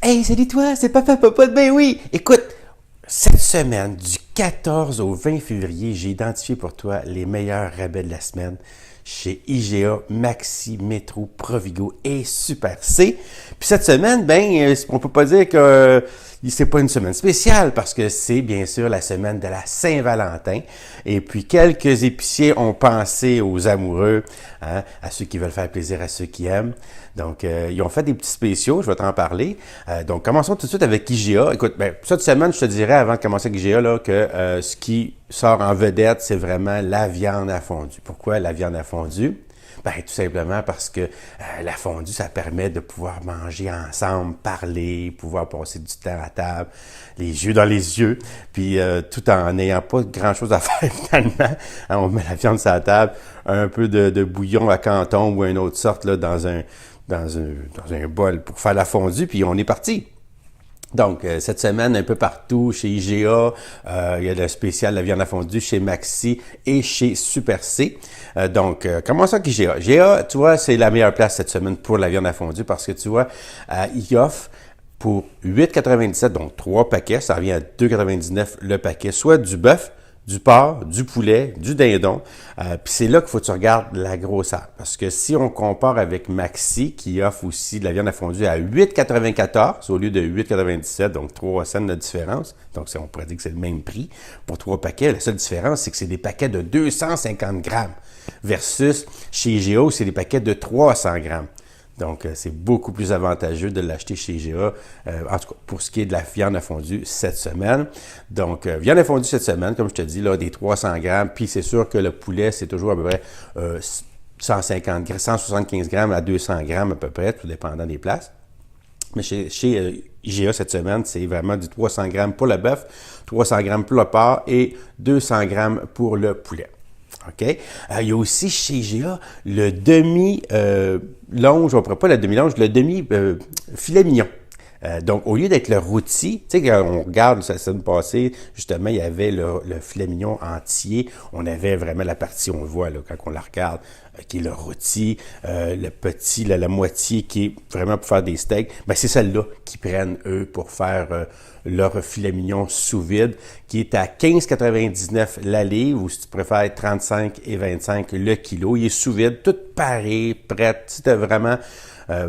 Hey, salut toi, c'est Papa Popote. Ben oui, écoute, cette semaine, du 14 au 20 février, j'ai identifié pour toi les meilleurs rabais de la semaine chez IGA, Maxi, Métro, Provigo et Super C. Puis cette semaine, on peut pas dire que c'est pas une semaine spéciale parce que c'est bien sûr la semaine de la Saint-Valentin. Et puis quelques épiciers ont pensé aux amoureux, hein, à ceux qui veulent faire plaisir à ceux qui aiment. Donc, ils ont fait des petits spéciaux, je vais t'en parler. Donc, commençons tout de suite avec IGA. Écoute, cette semaine, je te dirais, avant de commencer avec IGA, là, que ce qui sort en vedette, c'est vraiment la viande à fondue. Pourquoi la viande à fondue? Tout simplement parce que la fondue, ça permet de pouvoir manger ensemble, parler, pouvoir passer du temps à table, les yeux dans les yeux, puis tout en n'ayant pas grand-chose à faire finalement. Hein, on met la viande sur la table, un peu de bouillon à Canton ou une autre sorte là, dans un bol pour faire la fondue, puis on est parti. Donc, cette semaine, un peu partout, chez IGA, il y a le spécial la viande à fondue chez Maxi et chez Super C. Commençons avec IGA. IGA, tu vois, c'est la meilleure place cette semaine pour la viande à fondue parce que, tu vois, il offre pour 8,97, donc 3 paquets, ça revient à 2,99 le paquet, soit du bœuf, du porc, du poulet, du dindon. Puis c'est là qu'il faut que tu regardes la grosseur. Parce que si on compare avec Maxi, qui offre aussi de la viande à fondue à 8,94 au lieu de 8,97, donc 3 cents de différence. Donc on pourrait dire que c'est le même prix pour 3 paquets. La seule différence, c'est que c'est des paquets de 250 grammes versus chez IGA, c'est des paquets de 300 grammes. Donc, c'est beaucoup plus avantageux de l'acheter chez IGA, en tout cas, pour ce qui est de la viande à fondue cette semaine. Donc, viande à fondue cette semaine, comme je te dis, là, des 300 grammes. Puis, c'est sûr que le poulet, c'est toujours à peu près 175 grammes à 200 grammes à peu près, tout dépendant des places. Mais chez IGA cette semaine, c'est vraiment du 300 grammes pour le bœuf, 300 grammes pour le porc et 200 grammes pour le poulet. OK? Il y a aussi chez IGA le demi-longe, on ne pourrait pas le demi-longe, le demi-filet mignon. Donc, au lieu d'être le rôti, tu sais, quand on regarde la semaine passée, justement, il y avait le filet mignon entier. On avait vraiment la partie, on le voit là, quand on la regarde, qui est le rôti, le petit, la moitié qui est vraiment pour faire des steaks. C'est celle-là qu'ils prennent, eux, pour faire leur filet mignon sous vide, qui est à 15,99 la livre, ou si tu préfères 35,25 le kilo. Il est sous vide, tout paré, prêt. Si tu as vraiment...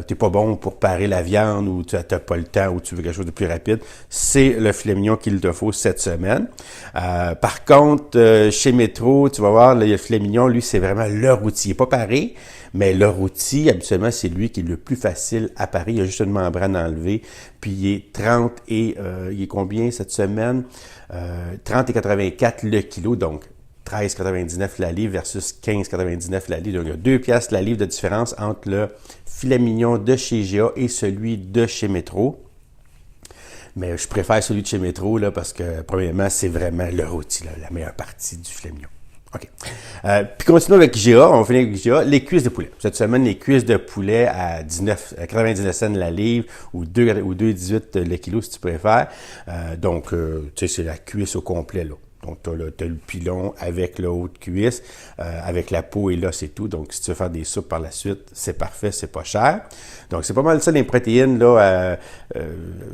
t'es pas bon pour parer la viande ou tu n'as pas le temps ou tu veux quelque chose de plus rapide, c'est le filet mignon qu'il te faut cette semaine. Par contre, chez Métro, tu vas voir, le filet mignon, lui, c'est vraiment le rôti. Il n'est pas paré, mais le rôti, habituellement, c'est lui qui est le plus facile à parer. Il y a juste une membrane enlevée, puis il est 30 et... il est combien cette semaine? 30,84 le kilo, donc 13,99 la livre versus 15,99 la livre. Donc, il y a 2 piastres la livre de différence entre le filet mignon de chez IGA et celui de chez Métro. Mais je préfère celui de chez Métro là, parce que, premièrement, c'est vraiment le rôti, là, la meilleure partie du filet mignon. OK. Puis continuons avec IGA. On va finir avec IGA. Les cuisses de poulet. Cette semaine, les cuisses de poulet à 99 cents la livre ou 2,18 le kilo si tu préfères. Tu sais, c'est la cuisse au complet, là. Donc, tu as le pilon avec le haut de cuisse, avec la peau et là, c'est tout. Donc, si tu veux faire des soupes par la suite, c'est parfait, c'est pas cher. Donc, c'est pas mal ça, les protéines, là,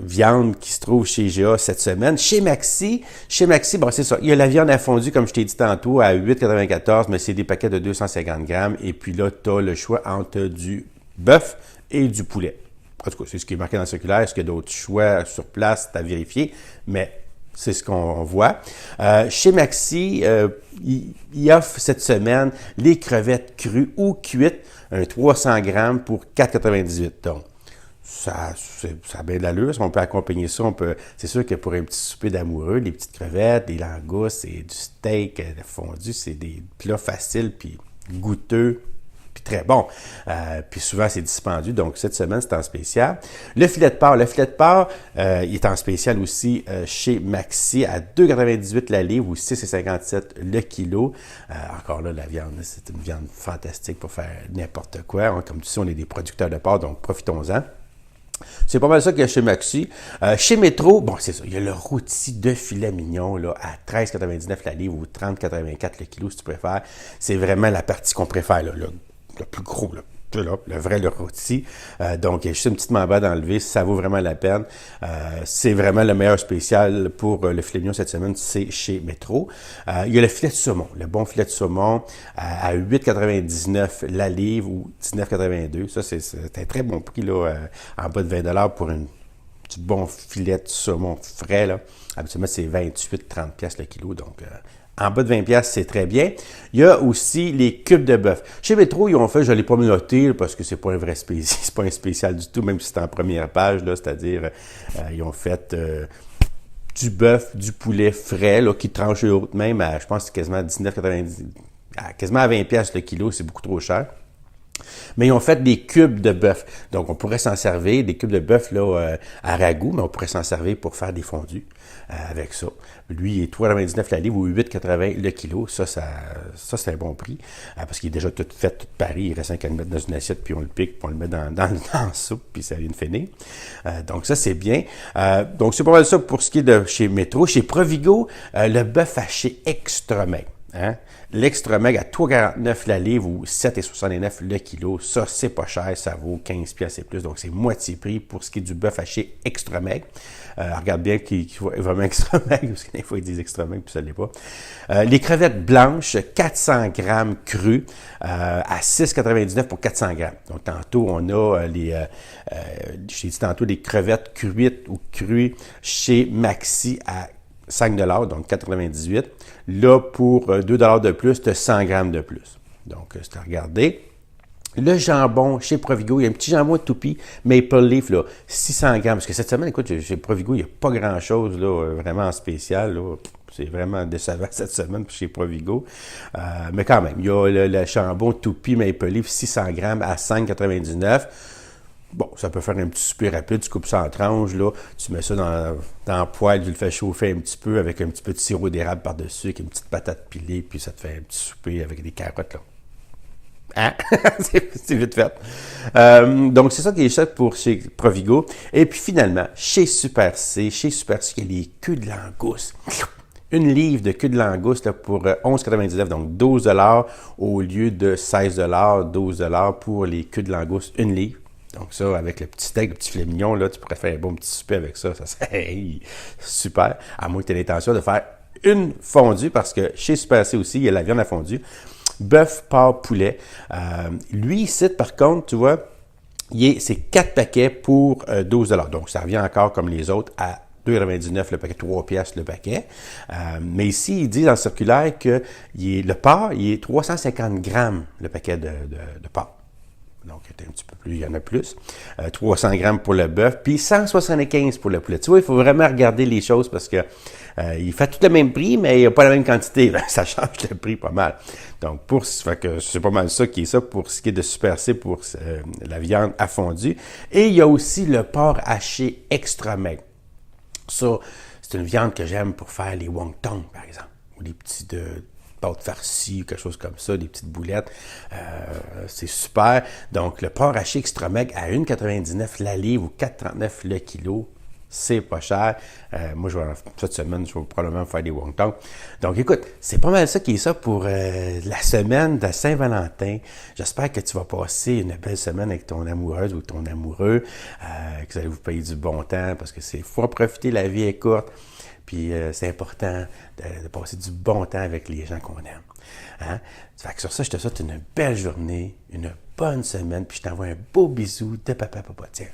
viande qui se trouve chez IGA cette semaine. Chez Maxi, c'est ça. Il y a la viande à fondue, comme je t'ai dit tantôt, à 8,94, mais c'est des paquets de 250 grammes. Et puis là, tu as le choix entre du bœuf et du poulet. En tout cas, c'est ce qui est marqué dans le circulaire. Est-ce qu'il y a d'autres choix sur place? C'est à vérifier. Mais c'est ce qu'on voit. Chez Maxi, il offre cette semaine les crevettes crues ou cuites, un 300 grammes pour 4,98. Donc, ça a bien de l'allure. On peut accompagner ça. C'est sûr que pour un petit souper d'amoureux, les petites crevettes, des langoustes, et du steak fondu, c'est des plats faciles puis goûteux. Puis très bon. Puis souvent, c'est dispendieux. Donc, cette semaine, c'est en spécial. Le filet de porc. Il est en spécial aussi chez Maxi à 2,98 la livre ou 6,57 le kilo. Encore là, la viande, c'est une viande fantastique pour faire n'importe quoi. Comme tu sais, on est des producteurs de porc, donc profitons-en. C'est pas mal ça qu'il y a chez Maxi. Chez Métro, c'est ça. Il y a le rôti de filet mignon là, à 13,99 la livre ou 30,84 le kilo si tu préfères. C'est vraiment la partie qu'on préfère, là, le plus gros. Là. c'est là, le vrai le rôti. Donc, il y a juste une petite membrane à enlever, ça vaut vraiment la peine. C'est vraiment le meilleur spécial pour le filet mignon cette semaine, c'est chez Métro. Il y a le filet de saumon, le bon filet de saumon à 8,99 la livre ou 19,82. Ça, c'est un très bon prix là, en bas de 20 $ pour du bon filet de saumon frais. Là. Habituellement, c'est 28-30$ le kilo, donc... en bas de 20$, c'est très bien. Il y a aussi les cubes de bœuf. Chez Métro, ils ont fait, je ne l'ai pas noté parce que c'est pas un vrai spécial, c'est pas un spécial du tout, même si c'est en première page, là, c'est-à-dire, ils ont fait du bœuf, du poulet frais, là, qui tranche haute même à, je pense, c'est quasiment 19,90, quasiment à 20$ le kilo, c'est beaucoup trop cher. Mais ils ont fait des cubes de bœuf. Donc, on pourrait s'en servir, des cubes de bœuf là, à ragoût, mais on pourrait s'en servir pour faire des fondus avec ça. Lui, il est 3,99 la livre ou 8,80 le kilo. Ça c'est un bon prix parce qu'il est déjà tout fait, tout pari. Il reste qu'à le mettre dans une assiette, puis on le pique, puis on le met dans la soupe, puis ça vient de finir. Donc, ça, c'est bien. Donc, c'est pas mal ça pour ce qui est de chez Métro. Chez Provigo, le bœuf haché extra maigre. Hein? L'extra maigre à 3,49 la livre ou 7,69 le kilo. Ça, c'est pas cher. Ça vaut 15$ et plus. Donc, c'est moitié prix pour ce qui est du bœuf haché extra maigre. Regarde bien qu'il est vraiment extra maigre, parce que des fois, ils disent extra maigre, puis ça ne l'est pas. Les crevettes blanches, 400 grammes crues, à 6,99 pour 400 grammes. Donc, tantôt, on a j'ai dit tantôt, des crevettes cuites ou crues chez Maxi à 5$, donc 4,98. Là, pour 2$ de plus, tu as 100 grammes de plus. Donc, c'est à regarder. Le jambon chez Provigo, il y a un petit jambon de toupie, Maple Leaf, là, 600 grammes. Parce que cette semaine, écoute, chez Provigo, il n'y a pas grand-chose là, vraiment en spécial. Là. C'est vraiment décevant cette semaine chez Provigo. Mais quand même, il y a le jambon toupie, Maple Leaf, 600 grammes à 5,99. Bon, ça peut faire un petit souper rapide, tu coupes ça en tranches, là, tu mets ça dans le poêle, tu le fais chauffer un petit peu avec un petit peu de sirop d'érable par-dessus, avec une petite patate pilée, puis ça te fait un petit souper avec des carottes, là. Hein? c'est vite fait. Donc, c'est ça qui est chouette pour chez Provigo. Et puis, finalement, chez Super C, il y a les queues de langouste. Une livre de queue de langouste là, pour 11,99, donc 12$ au lieu de 16$, 12$ pour les queues de langouste, une livre. Donc ça, avec le petit steak, le petit filet mignon, là, tu pourrais faire un bon petit souper avec ça. Ça serait super. À moins que tu aies l'intention de faire une fondue, parce que chez Super C aussi, il y a la viande à fondue. Bœuf, porc, poulet. Lui, ici, par contre, tu vois, c'est 4 paquets pour 12$. Donc, ça revient encore comme les autres à 2,99 le paquet, 3$ le paquet. Mais ici, il dit dans le circulaire que le porc, il est 350 grammes le paquet de porc. Donc, il y a un petit peu plus, il y en a plus. 300 grammes pour le bœuf, puis 175 pour le poulet. Tu vois, il faut vraiment regarder les choses parce que il fait tout le même prix, mais il n'y a pas la même quantité. Ça change le prix pas mal. Donc, c'est pas mal ça qui est ça pour ce qui est de Super C pour la viande à fondue. Et il y a aussi le porc haché extra maigre. Ça, c'est une viande que j'aime pour faire les wonton, par exemple, ou les petits pâte farcie ou quelque chose comme ça, des petites boulettes. C'est super. Donc, le porc haché extra maigre à 1,99 la livre ou 4,39 le kilo. C'est pas cher. Moi, cette semaine, je vais probablement faire des wontons. Donc, écoute, c'est pas mal ça qui est ça pour la semaine de Saint-Valentin. J'espère que tu vas passer une belle semaine avec ton amoureuse ou ton amoureux, que vous allez vous payer du bon temps parce que faut en profiter, la vie est courte. Puis c'est important de passer du bon temps avec les gens qu'on aime. Hein? Fait que sur ça, je te souhaite une belle journée, une bonne semaine, puis je t'envoie un beau bisou de Papa Popote. Tiens.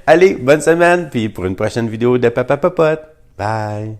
Allez, bonne semaine, puis pour une prochaine vidéo de Papa Popote. Bye!